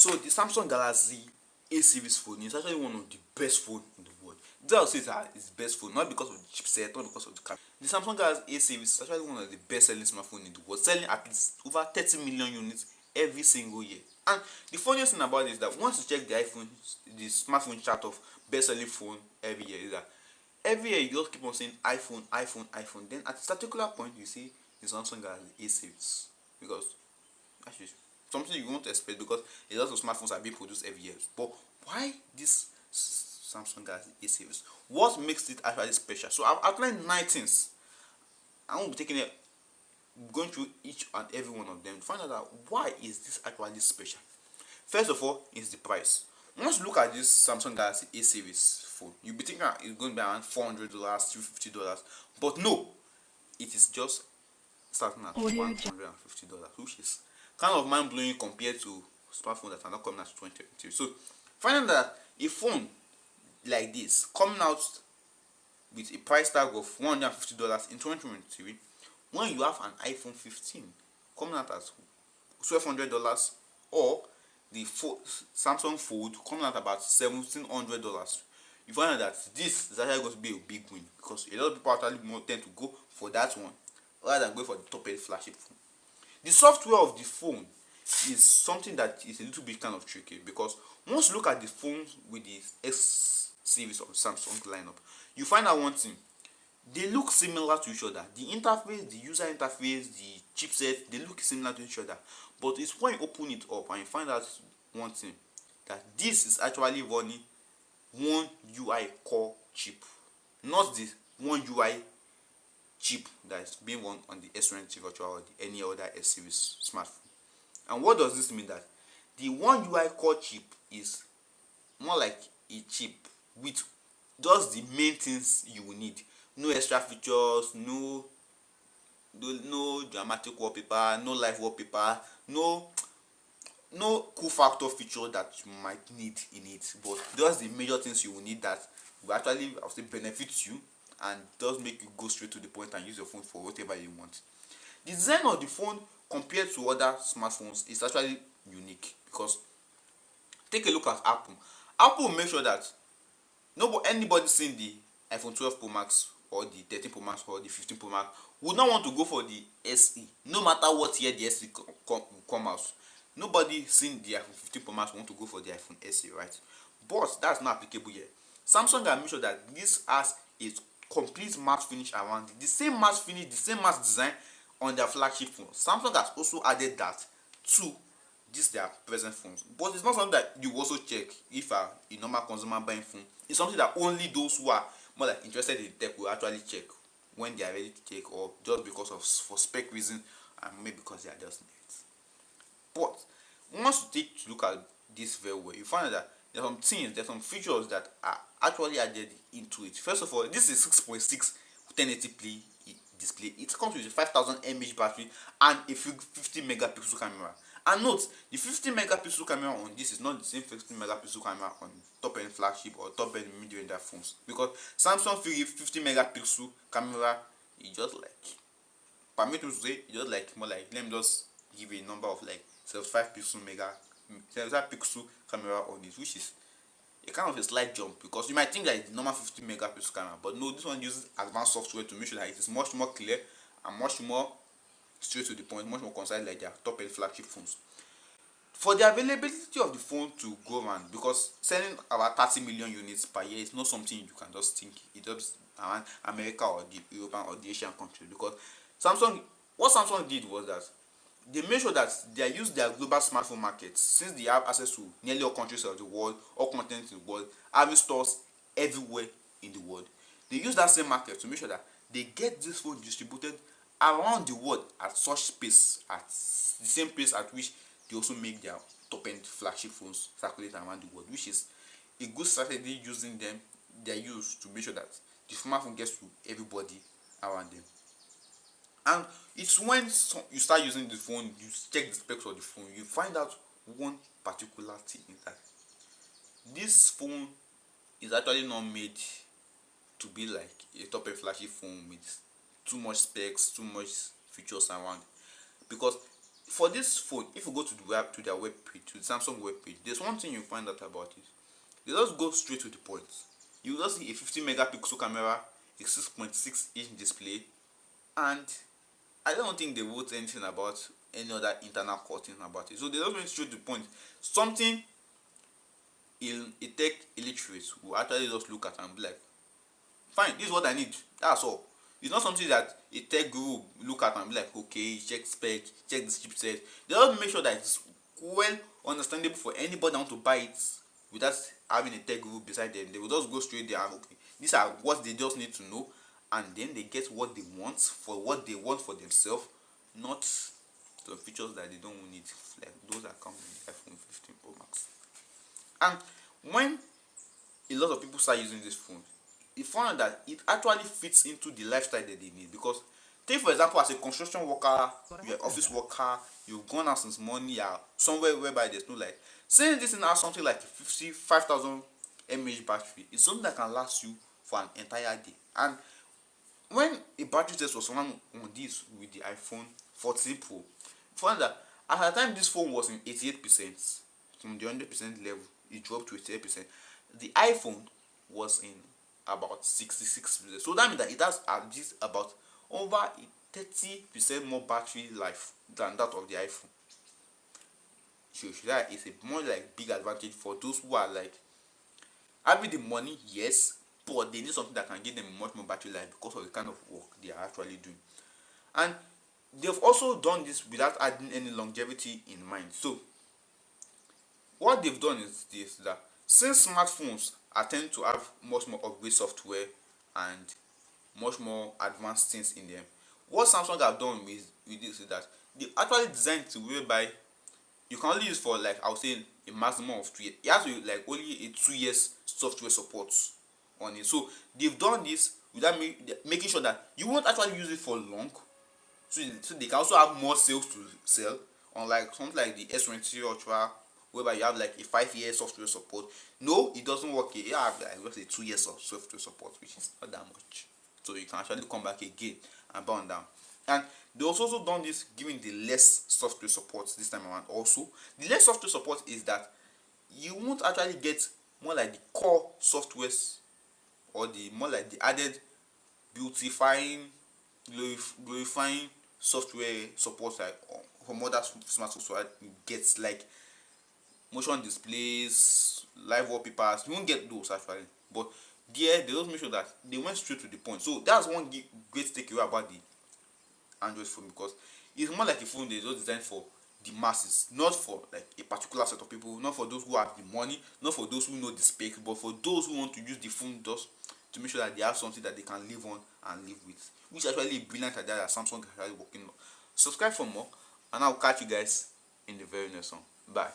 So the Samsung Galaxy A series phone is actually one of the best phone in the world. Dell says that it's best phone, not because of the chipset, not because of the camera. The Samsung Galaxy A series is actually one of the best selling smartphones in the world, selling at least over 30 million units every single year. And the funniest thing about it is that once you check the smartphone chart of best selling phone every year, is that every year you just keep on saying iPhone, iPhone, iPhone. Then at a particular point you see the Samsung Galaxy A series, because actually something you won't expect, because a lot of smartphones are being produced every year. But why this Samsung Galaxy A series? What makes it actually special? So I've outlined 9 things. I won't be taking it, going through each and every one of them to find out why is this actually special. First of all is the price. Once you look at this Samsung Galaxy A series phone, you'll be thinking it's going to be around $400, $250, but no, it is just starting at $150, which is kind of mind blowing compared to smartphones that are not coming out 2023. So finding that a phone like this coming out with a price tag of $150 in 2023, when you have an iPhone 15 coming out at $1,200, or the Samsung Fold coming out about $1,700, you find out that this is actually going to be a big win, because a lot of people actually tend to go for that one rather than go for the top end flagship phone. The software of the phone is something that is a little bit kind of tricky, because once you look at the phones with the S series of Samsung lineup, you find out one thing: they look similar to each other. The interface, the user interface, the chipset, they look similar to each other. But it's when you open it up and you find out one thing, that this is actually running one UI core chip, not the one UI chip that is being run on the S20 Ultra or any other S series smartphone. And what does this mean? That the one UI core chip is more like a chip with just the main things you will need. No extra features, no dramatic wallpaper, no live wallpaper, no cool factor feature that you might need in it, but just the major things you will need that will actually, I would say, benefit you and does make you go straight to the point and use your phone for whatever you want. The design of the phone compared to other smartphones is actually unique, because take a look at Apple. Apple will make sure that anybody seeing the iPhone 12 Pro Max or the 13 Pro Max or the 15 Pro Max would not want to go for the SE, no matter what year the SE come out. Nobody seeing the iPhone 15 Pro Max want to go for the iPhone SE, right? But that's not applicable here. Samsung has made sure that this has a complete matte finish around it. The same matte finish, the same matte design on their flagship phone. Samsung has also added that to their present phones. But it's not something that you also check if a normal consumer buying phone. It's something that only those who are more like interested in tech will actually check when they are ready to check, or just because of for spec reason, and maybe because they are just nerds. But once you take to look at this very well, you find that there's some features that are actually added into it. First of all, this is 6.6 1080p display. It comes with a 5000 mAh battery and a 50 megapixel camera. And note, the 50 megapixel camera on this is not the same 50 megapixel camera on top end flagship or top end mid-range phones, because Samsung 50 megapixel camera is just like, permit me to say, just like more like, let me just give a number of like 75 pixel camera on it, which is a kind of a slight jump, because you might think that it's the normal 50 megapixel camera, but no, this one uses advanced software to make sure that it is much more clear and much more straight to the point, much more concise, like their top end flagship phones. For the availability of the phone to go around, because selling about 30 million units per year is not something you can just think it just around America or the European or the Asian country, because what Samsung did was that they made sure that they use their global smartphone market, since they have access to nearly all countries of the world, all continents in the world, having stores everywhere in the world. They use that same market to make sure that they get this phone distributed around the world at such pace, at the same pace at which they also make their top end flagship phones circulate around the world, which is a good strategy using them. They use to make sure that the smartphone gets to everybody around them. And it's when you start using the phone, you check the specs of the phone, you find out one particular thing, is that this phone is actually not made to be like a top flagship phone with too much specs, too much features around, because for this phone, if you go to their web page, to the Samsung web page, there's one thing you find out about it. They just go straight to the point. You just see a 50 megapixel camera, a 6.6-inch display, and I don't think they wrote anything about any other internal core thing about it. So they just went straight to the point. Something a tech illiterate will actually just look at and be like, fine, this is what I need. That's all. It's not something that a tech guru will look at and be like, okay, check spec, check this chipset. They just make sure that it's well understandable for anybody that want to buy it without having a tech guru beside them. They will just go straight there and okay, these are what they just need to know, and then they get what they want for themselves, not the features that they don't need, like those that come in the iPhone 15 Pro Max. And when a lot of people start using this phone, you find out that it actually fits into the lifestyle that they need. Because take for example, as a construction worker, you're an office worker, you've gone out since morning, you're somewhere whereby there's no light. Saying this thing has something like a 55,000 mAh battery, it's something that can last you for an entire day. And when a battery test was run on this with the iPhone 14 Pro, you find that at the time this phone was in 88%, from the 100% level, it dropped to 88%. The iPhone was in about 66%. So that means that it has at least about over 30% more battery life than that of the iPhone. So that is a more like big advantage for those who are like having the money, yes, but they need something that can give them much more battery life because of the kind of work they are actually doing. And they've also done this without adding any longevity in mind. So what they've done is this, that since smartphones tend to have much more upgrade software and much more advanced things in them, what Samsung have done with this is that they actually designed to whereby you can only use for like I would say a maximum of 2 years. It has to be like only a 2 years software support on it. So they've done this without making sure that you won't actually use it for long. So they can also have more sales to sell, unlike something like the S23 Ultra, whereby you have like a 5-year software support. No, it doesn't work here. You have like just a 2 years of software support, which is not that much. So you can actually come back again and burn down. And they also done this giving the less software support this time around. Also, the less software support is that you won't actually get more like the core softwares or the more like the added beautifying, glorifying software support like from other smart software gets, like motion displays, live wallpapers. You won't get those actually, but there they just make sure that they went straight to the point. So that's one great takeaway about the Android phone, because it's more like a phone they just designed for the masses, not for like a particular set of people, not for those who have the money, not for those who know the specs, but for those who want to use the phone just to make sure that they have something that they can live on and live with, which is actually a brilliant idea that Samsung is actually working on. Subscribe for more, and I'll catch you guys in the very next one. Bye.